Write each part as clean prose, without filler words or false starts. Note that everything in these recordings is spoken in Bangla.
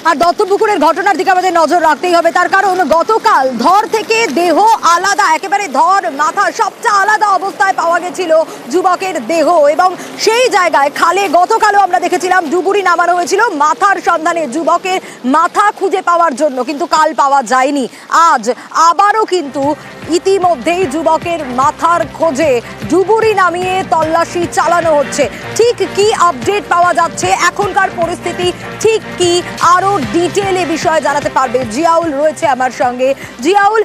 আর দত্তপুকুরের ঘটনার দিকে আমাদের নজর রাখতেই হবে, তার কারণ গতকাল ধর থেকে দেহ আলাদা, একেবারে ধর মাথা সবটা আলাদা অবস্থায় পাওয়া গেছিল যুবকের দেহ, এবং সেই জায়গায় খালে গতকালও আমরা দেখেছিলাম ডুবুরি নামানো হয়েছিল মাথার সন্ধানে, যুবকের মাথা খুঁজে পাওয়ার জন্য, কিন্তু কাল পাওয়া যায়নি। আজ আবারও কিন্তু ইতিমধ্যেই যুবকের মাথার খোঁজে ডুবুরি নামিয়ে তল্লাশি চালানো হচ্ছে। ঠিক কি আপডেট পাওয়া যাচ্ছে, এখনকার পরিস্থিতি ঠিক কি, আরো ডিটেইলে বিষয়ে জানাতে পারবে জিয়াউল রয়েছে আমার সঙ্গে। জিয়াউল,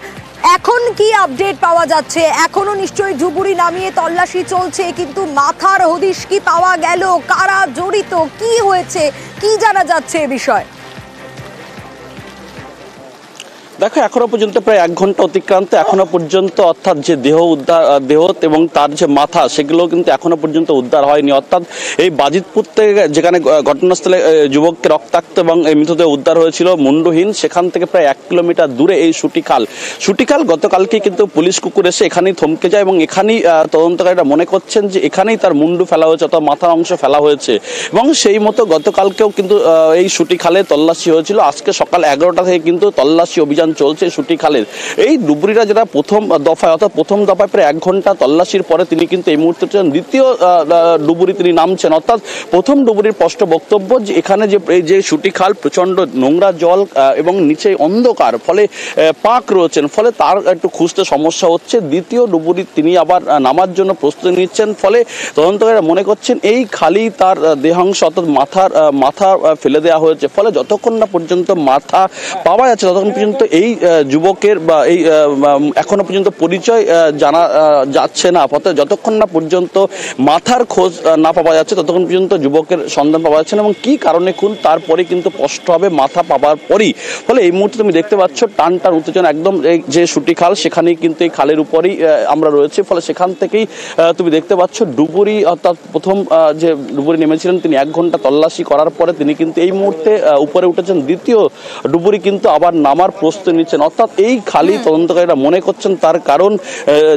এখন কি আপডেট পাওয়া যাচ্ছে? এখনো নিশ্চয়ই ডুবুরি নামিয়ে তল্লাশি চলছে, কিন্তু মাথার হদিশ কি পাওয়া গেল? কারা জড়িত, কি হয়েছে, কি জানা যাচ্ছে এ বিষয়ে? দেখো, এখনো পর্যন্ত প্রায় 1 ঘন্টা অতিক্রান্ত, এখনো পর্যন্ত অর্থাৎ যে দেহ এবং তার যে মাথা সেগুলো কিন্তু এখনো পর্যন্ত উদ্ধার হয়নি। অর্থাৎ এই বাজিতপুর থেকে যেখানে ঘটনাস্থলে যুবককে রক্তাক্ত এবং মৃতদেহ উদ্ধার হয়েছিল মুন্ডহীন, সেখান থেকে প্রায় 1 কিলোমিটার দূরে এই সুটিখাল গতকালকে কিন্তু পুলিশ কুকুর এসে এখানেই থমকে যায় এবং এখানেই তদন্তকারীরা মনে করছেন যে এখানেই তার মুন্ডু ফেলা হয়েছে অথবা মাথার অংশ ফেলা হয়েছে, এবং সেই মতো গতকালকেও কিন্তু এই সুটিখালে তল্লাশি হয়েছিল। আজকে সকাল 11টা থেকে কিন্তু তল্লাশি অভিযান চলছে সুটিখালের। এই ডুবুরিরা যেটা প্রথম দফায় প্রায় 1 ঘন্টা তল্লাশির পরে তিনি কিন্তু এই মুহূর্তে দ্বিতীয় ডুবুরি তিনি নামছেন। অর্থাৎ প্রথম ডুবুরির স্পষ্ট বক্তব্য যে এখানে যে সুটিখাল প্রচন্ড নোংরা জল এবং নিচে অন্ধকার, ফলে পাক রয়েছেন, ফলে তার একটু খুঁজতে সমস্যা হচ্ছে। দ্বিতীয় ডুবুরি তিনি আবার নামার জন্য প্রস্তুতি নিচ্ছেন, ফলে তদন্তকারীরা মনে করছেন এই খালি তার দেহাংশ অর্থাৎ মাথা ফেলে দেওয়া হয়েছে, ফলে যতক্ষণ না পর্যন্ত মাথা পাওয়া যাচ্ছে ততক্ষণ পর্যন্ত এই যুবকের বা এই এখনো পর্যন্ত পরিচয় জানা যাচ্ছে না। যতক্ষণ না পর্যন্ত মাথার খোঁজ না পাওয়া যাচ্ছে ততক্ষণ পর্যন্ত যুবকের সন্ধান পাওয়া যাচ্ছে না, এবং কি কারণে খুন তারপরে কিন্তু স্পষ্ট হবে মাথা পাওয়ার পরই। ফলে এই মুহূর্তে তুমি দেখতে পাচ্ছ টানটার উত্তেজনা, একদম যে সুটিখাল সেখানেই কিন্তু এই খালের উপরেই আমরা রয়েছে, ফলে সেখান থেকেই তুমি দেখতে পাচ্ছ ডুবুরি, অর্থাৎ প্রথম যে ডুবুরি নেমেছিলেন তিনি 1 ঘন্টা তল্লাশি করার পরে তিনি কিন্তু এই মুহূর্তে উপরে উঠেছেন। দ্বিতীয় ডুবুরি কিন্তু আবার নামার প্রস্তুতি নিচ্ছেন। অর্থাৎ এই খালি তদন্তকারীরা মনে করছেন তার কারণ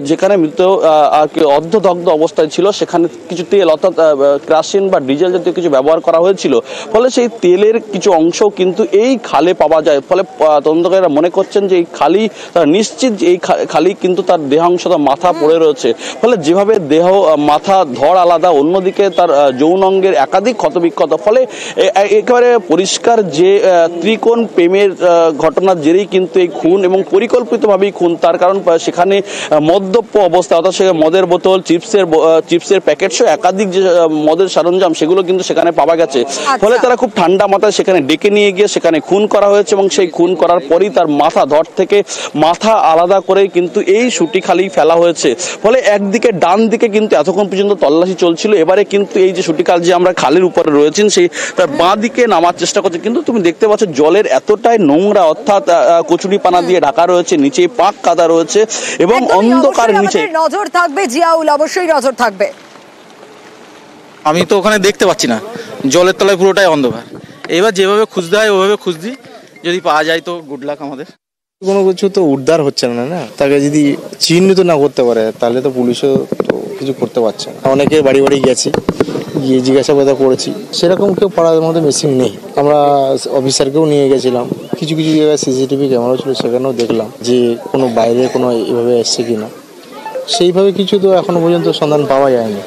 যেখানে মৃত অর্ধদগ্ধ অবস্থায় ছিল সেখানে কিছু তেল অর্থাৎ কেরোসিন বা ডিজেল জাতীয় কিছু ব্যবহার করা হয়েছিল, ফলে সেই তেলের কিছু অংশ কিন্তু এই খালে পাওয়া যায়। ফলে তদন্তকারীরা মনে করছেন যে এই খালি নিশ্চিত এই খালি কিন্তু তার দেহাংশ মাথা পড়ে রয়েছে, ফলে যেভাবে দেহ মাথা ধর আলাদা, অন্যদিকে তার যৌন অঙ্গের একাধিক ক্ষতবিক্ষত, ফলে একেবারে পরিষ্কার যে ত্রিকোণ প্রেমের ঘটনার জেরেই কিন্তু এই খুন এবং পরিকল্পিতভাবেই খুন। তার কারণ সেখানে মদ্যপ অবস্থা, অর্থাৎ সেখানে মদের বোতল, চিপসের প্যাকেট সহ একাধিক যে মদের সরঞ্জাম সেগুলো কিন্তু সেখানে পাওয়া গেছে, ফলে তারা খুব ঠান্ডা মাথায় সেখানে ডেকে নিয়ে গিয়ে সেখানে খুন করা হয়েছে, এবং সেই খুন করার পরই তার মাথা ধর থেকে মাথা আলাদা করে কিন্তু এই সুটিখালি ফেলা হয়েছে। ফলে একদিকে ডান দিকে কিন্তু এতক্ষণ পর্যন্ত তল্লাশি চলছিল, এবারে কিন্তু এই যে সুটিখাল যে আমরা খালের উপরে রয়েছেন সেই তার বাঁ দিকে নামার চেষ্টা করছে, কিন্তু তুমি দেখতে পাচ্ছ জলের এতটাই নোংরা, অর্থাৎ কচুরি পানা দিয়ে ঢাকা রয়েছে, নিচে পাক কাদা রয়েছে এবং অন্ধকার নিচে। নজর থাকবে জিয়াউল, অবশ্যই নজর থাকবে। আমি তো ওখানে দেখতে পাচ্ছি না, জলের তলায় পুরোটাই অন্ধকার। এবার যেভাবে খুঁজতে হয় ওভাবে খুঁজছি, যদি পাওয়া যায় তো গুড লাক আমাদের। কোনো কিছু তো উদ্ধার হচ্ছে না, তাকে যদি চিহ্নিত না করতে পারে তাহলে তো পুলিশও তো কিছু করতে পারছে না। অনেকে বাড়ি গেছি, গিয়ে জিজ্ঞাসাবাদ করেছি, সেরকম কেউ পাড়ার মধ্যে মিসিং নেই। আমরা অফিসারকেও নিয়ে গেছিলাম, কিছু জায়গায় সিসিটিভি ক্যামেরা ছিল, সেখানেও দেখলাম যে কোনো বাইরে কোনো এভাবে এসছে কিনা, সেইভাবে কিছু তো এখনো পর্যন্ত সন্ধান পাওয়া যায়নি।